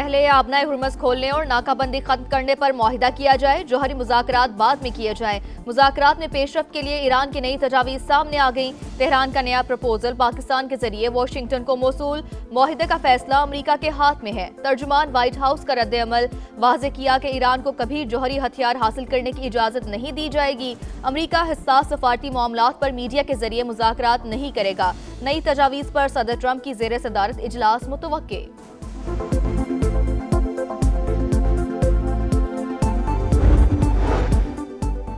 पहले आबनाए हुर्मस खोलने और नाकाबंदी खत्म करने पर मुआहिदा किया जाए, जौहरी मुज़ाकरात बाद में किए जाए। मुज़ाकरात में पेशरफ्त के लिए ईरान की नई तजावीज़ सामने आ गई। तेहरान का नया प्रपोजल पाकिस्तान के जरिए वाशिंगटन को मौसूल। मुआहिदे का फैसला अमरीका के हाथ में है। तर्जुमान व्हाइट हाउस का रद्द-ए-अमल वाज़े किया कि ईरान को कभी जौहरी हथियार हासिल करने की इजाज़त नहीं दी जाएगी। अमरीका हिस्सास सफारती मामलात पर मीडिया के जरिए मुज़ाकरात नहीं करेगा। नई तजावीज़ पर सदर ट्रंप की ज़ेर सदारत इजलास मुतवक्के।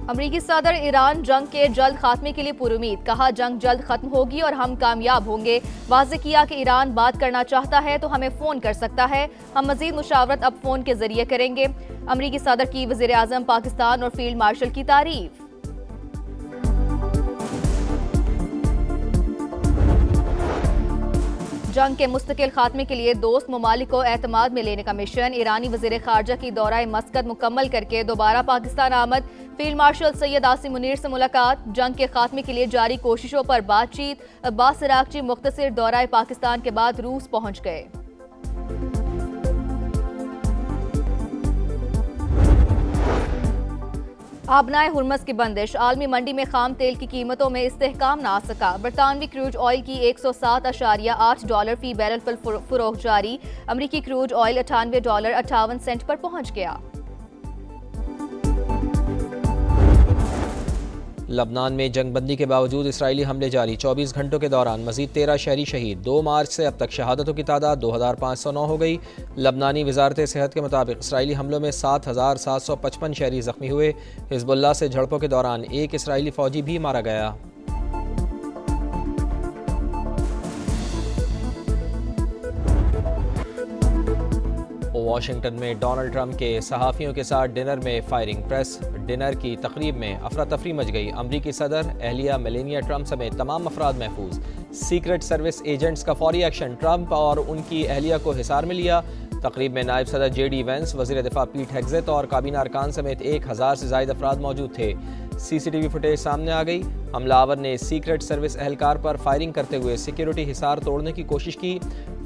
अमरीकी सदर ईरान जंग के जल्द खात्मे के लिए पुरुमीद, कहा जंग जल्द खत्म होगी और हम कामयाब होंगे। वाज़े किया कि ईरान बात करना चाहता है तो हमें फ़ोन कर सकता है, हम मज़ीद मुशावरत अब फ़ोन के ज़रिए करेंगे। अमरीकी सदर की वज़ीर आज़म पाकिस्तान और फील्ड मार्शल की तारीफ। जंग के मुस्तकिल खात्मे के लिए दोस्त ममालिक को एतमाद में लेने का मिशन। ईरानी वज़ीर ख़ारजा की दौरा मस्कत मुकम्मल करके दोबारा पाकिस्तान आमद। फील्ड मार्शल सैयद आसिम मुनीर से मुलाकात। जंग के खात्मे के लिए जारी कोशिशों पर बातचीत। अब्बास इराक़ची मुख्तसर दौरा पाकिस्तान के बाद रूस पहुंच गए। आबनाए हुर्मस की बंदिश, आलमी मंडी में खाम तेल की कीमतों में इस्तेहकाम ना आ सका। बरतानवी क्रूड ऑयल की $107.8 फी बैरल पर फरोख्त जारी। अमरीकी क्रूड ऑयल $98.58 पर पहुंच गया। लबनान में जंगबंदी के बावजूद इसराइली हमले जारी। 24 घंटों के दौरान मजीद 13 शहरी शहीद। 2 मार्च से अब तक शहादतों की तादाद 2509 हो गई। लबनानी वजारत सेहत के मुताबिक इसराइली हमलों में 7755 शहरी जख्मी हुए। हिजबुल्लाह से झड़पों के दौरान एक इसराइली फौजी भी मारा गया। वाशिंगटन में डोनाल्ड ट्रंप के सहाफ़ियों के साथ डिनर में फायरिंग। प्रेस डिनर की तकरीब में अफरा तफरी मच गई। अमरीकी सदर, एहलिया मेलेनिया ट्रंप समेत तमाम अफराद महफूज। सीक्रेट सर्विस एजेंट्स का फौरी एक्शन, ट्रंप और उनकी एहलिया को हिसार में लिया। तकरीब में नायब सदर JD वेंस, वज़ीर दिफा पीट हेग्सेथ और काबीना अरकान समेत 1000 से ज़ायद अफराद मौजूद थे। CCTV फुटेज सामने आ गई। हमलावर ने सीक्रेट सर्विस एहलकार पर फायरिंग करते हुए सिक्योरिटी हिसार तोड़ने की कोशिश की।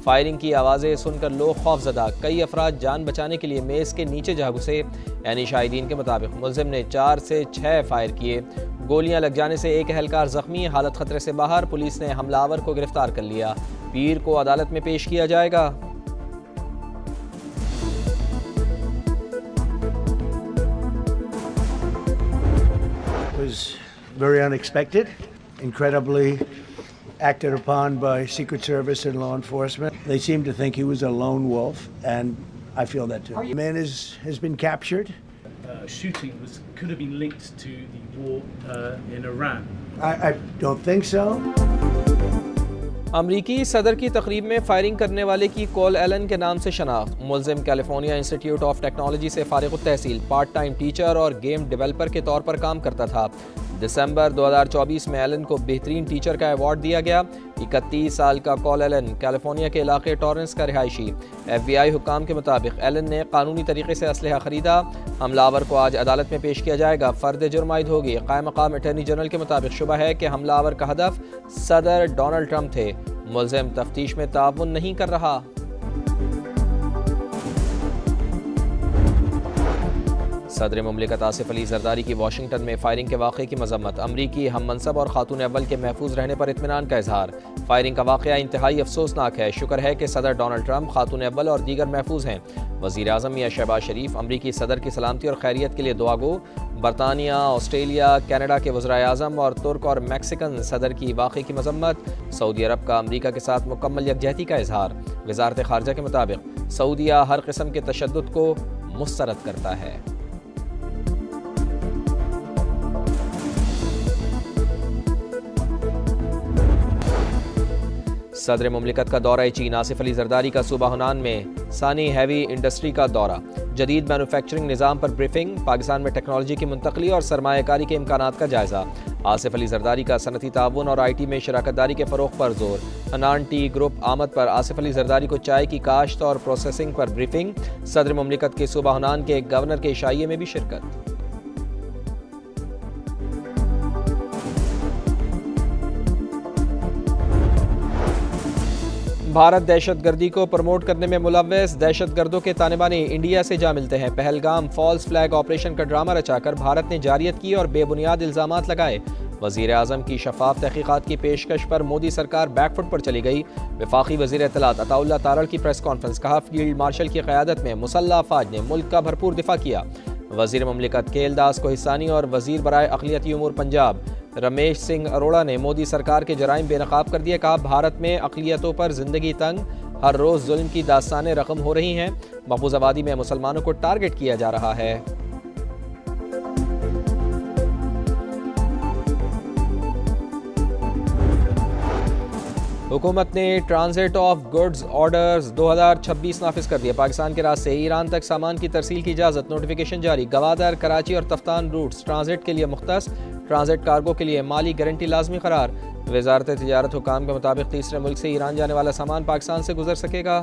फायरिंग की आवाज़ें सुनकर लोग खौफजदा। कई अफराद जान बचाने के लिए मेज़ के नीचे जा घुसे। यानी शाहिदीन के मुताबिक मुलजिम ने 4 से 6 फायर किए। गोलियां लग जाने से एक एहलकार जख्मी, हालत खतरे से बाहर। पुलिस ने हमलावर को गिरफ्तार कर लिया। पीर को अदालत में पेश किया जाएगा। Was very unexpected, incredibly acted upon by Secret Service and law enforcement. They seem to think he was a lone wolf, and I feel that too. The man has been captured. Shooting could have been linked to the war in Iran. I don't think so. अमरीकी सदर की तकरीब में firing करने वाले की call Elon के नाम से शनाख्त। मुलजिम कैलिफोर्निया इंस्टीट्यूट ऑफ टेक्नोलॉजी से फारिग तहसील, पार्ट टाइम टीचर और गेम डेवलपर के तौर पर काम करता था। दिसंबर 2024 में एलन को बेहतरीन टीचर का अवार्ड दिया गया। 31 साल का कॉल एलन कैलिफोर्निया के इलाके टॉरेंस का रिहायशी। FBI हुक्काम के मुताबिक एलन ने कानूनी तरीके से असलहा खरीदा। हमलावर को आज अदालत में पेश किया जाएगा। फर्द जुर्म आयद होगी। कायम मकाम अटॉर्नी जनरल के मुताबिक शुबा है कि हमलावर का हदफ सदर डोनाल्ड ट्रंप थे। मुलजिम तफ्तीश में ताउन नहीं कर रहा। सदर मुमलिकत आसिफ अली जरदारी की वाशिंगटन में फायरिंग के वाक़े की मजम्मत। अमरीकी हम मनसब और खातून अव्वल के महफूज रहने पर इत्मीनान का इजहार। फायरिंग का वाक़या इंतहाई अफसोसनाक है। शुक्र है कि सदर डोनाल्ड ट्रंप, खातून अव्वल और दीगर महफूज हैं। वज़ीर आज़म मियां शहबाज शरीफ अमरीकी सदर की सलामती और खैरियत के लिए दुआ गो। बरतानिया, ऑस्ट्रेलिया, कनाडा के वज़राए आज़म और तुर्क और मैक्सिकन सदर की वाक़े की मजम्मत। सऊदी अरब का अमरीका के साथ मुकम्मल यकजहती का इजहार। वज़ारत ख़ारजा के मुताबिक सऊदिया हर किस्म के तशद्दुद को मुस्तरद करता है। सदर मुमलिकत का दौरा चीन। आसिफ अली जरदारी का सूबा हुनान में सानी हैवी इंडस्ट्री का दौरा। जदीद मैन्युफैक्चरिंग निज़ाम पर ब्रीफिंग। पाकिस्तान में टेक्नोलॉजी की मुंतकली और सरमायाकारी के इम्कानात का जायज़ा। आसिफ अली जरदारी का सनती ताउन और IT में शराकत दारी के फ़रोग़ पर जोर। हनान टी ग्रुप आमद पर आसिफ अली जरदारी को चाय की काश्त और प्रोसेसिंग पर ब्रीफिंग। सदर मुमलिकत के सूबा हुनान के गवर्नर के इशाइये में भी शिरकत। بھارت دہشت گردی کو پروموٹ کرنے میں ملوث، دہشت گردوں کے تانے بانے انڈیا سے جا ملتے ہیں۔ پہلگام فالس فلیگ آپریشن کا ڈرامہ رچا کر بھارت نے جاریت کی اور بے بنیاد الزامات لگائے۔ وزیر اعظم کی شفاف تحقیقات کی پیشکش پر مودی سرکار بیک فٹ پر چلی گئی۔ وفاقی وزیر اطلاعات عطا اللہ تارڑ کی پریس کانفرنس، کہا فیلڈ مارشل کی قیادت میں مسلح افواج نے ملک کا بھرپور دفاع کیا۔ وزیر مملکت کیل داس کوہستانی اور وزیر برائے اقلیتی امور پنجاب رمیش سنگھ اروڑا نے مودی سرکار کے جرائم بے نقاب کر دیے، کہا بھارت میں اقلیتوں پر زندگی تنگ، ہر روز ظلم کی داستانیں رقم ہو رہی ہیں، محفوظ آبادی میں مسلمانوں کو ٹارگٹ کیا جا رہا ہے۔ حکومت نے ٹرانزٹ آف گڈز آرڈرز 2026 نافذ کر دیا۔ پاکستان کے راستے ایران تک سامان کی ترسیل کی اجازت، نوٹیفیکیشن جاری۔ گوادر، کراچی اور تفتان روٹس ٹرانزٹ کے لیے مختص، ٹرانزٹ کارگو کے لیے مالی گارنٹی لازمی قرار۔ وزارت تجارت حکام کے مطابق تیسرے ملک سے ایران جانے والا سامان پاکستان سے گزر سکے گا۔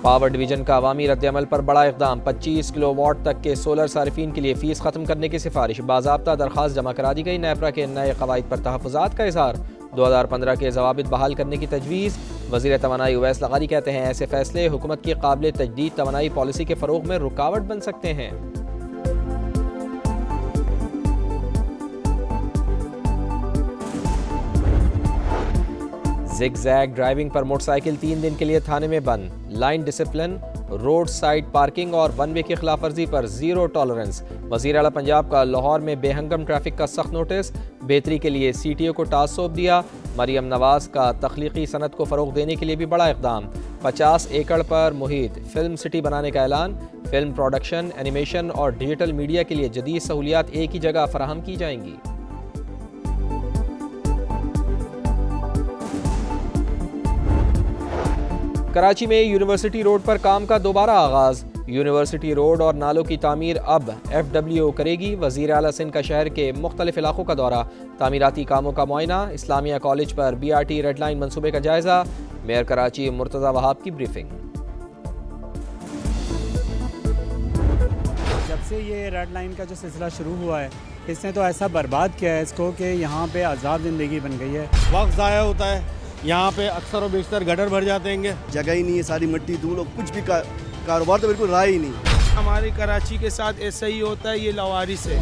پاور ڈویژن کا عوامی رد عمل پر بڑا اقدام، 25 کلو واٹ تک کے سولر صارفین کے لیے فیس ختم کرنے کی سفارش، باضابطہ درخواست جمع کرا دی گئی۔ نیپرا کے نئے قواعد پر تحفظات کا اظہار، 2015 کے ضوابط بحال کرنے کی تجویز۔ وزیر توانائی اویس لغاری کہتے ہیں ایسے فیصلے حکومت کی قابل تجدید توانائی پالیسی کے فروغ میں رکاوٹ بن سکتے ہیں۔ زگ زیگ ڈرائیونگ پر موٹر سائیکل 3 دن کے لیے تھانے میں بند، line discipline, road side parking اور ون وے کی خلاف ورزی پر زیرو ٹالرنس۔ وزیر اعلیٰ پنجاب کا لاہور میں بے ہنگم ٹریفک کا سخت نوٹس، بہتری کے لیے سی ٹی او کو ٹاسک سونپ دیا۔ مریم نواز کا تخلیقی صنعت کو فروغ دینے کے لیے بھی بڑا اقدام، 50 ایکڑ پر محیط فلم سٹی بنانے کا اعلان۔ فلم پروڈکشن، اینیمیشن اور ڈیجیٹل میڈیا کے لیے جدید سہولیات ایک ہی جگہ فراہم کی جائیں گی۔ کراچی میں یونیورسٹی روڈ پر کام کا دوبارہ آغاز، یونیورسٹی روڈ اور نالوں کی تعمیر اب FWO کرے گی۔ وزیر اعلیٰ سندھ کا شہر کے مختلف علاقوں کا دورہ، تعمیراتی کاموں کا معائنہ، اسلامیہ کالج پر BRT ریڈ لائن منصوبے کا جائزہ، میئر کراچی مرتضی وہاب کی بریفنگ۔ جب سے یہ ریڈ لائن کا جو سلسلہ شروع ہوا ہے، اس نے تو ایسا برباد کیا ہے اس کو کہ یہاں پہ عذاب زندگی بن گئی ہے۔ وقت ضائع ہوتا ہے، یہاں پہ اکثر و بیشتر گٹر بھر جاتے ہیں، جگہ ہی نہیں ہے، ساری مٹی دھول اور کچھ بھی کاروبار تو بالکل رہا ہی نہیں۔ ہماری کراچی کے ساتھ ایسا ہی ہوتا ہے، یہ لاوارث ہے۔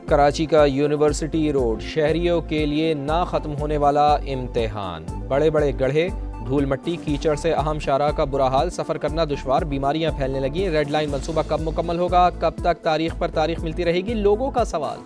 کراچی کا یونیورسٹی روڈ شہریوں کے لیے نہ ختم ہونے والا امتحان، بڑے بڑے گڑھے، دھول مٹی کیچڑ سے اہم شاہراہ کا برا حال، سفر کرنا دشوار، بیماریاں پھیلنے لگی۔ ریڈ لائن منصوبہ کب مکمل ہوگا، کب تک تاریخ پر تاریخ ملتی رہے گی، لوگوں کا سوال۔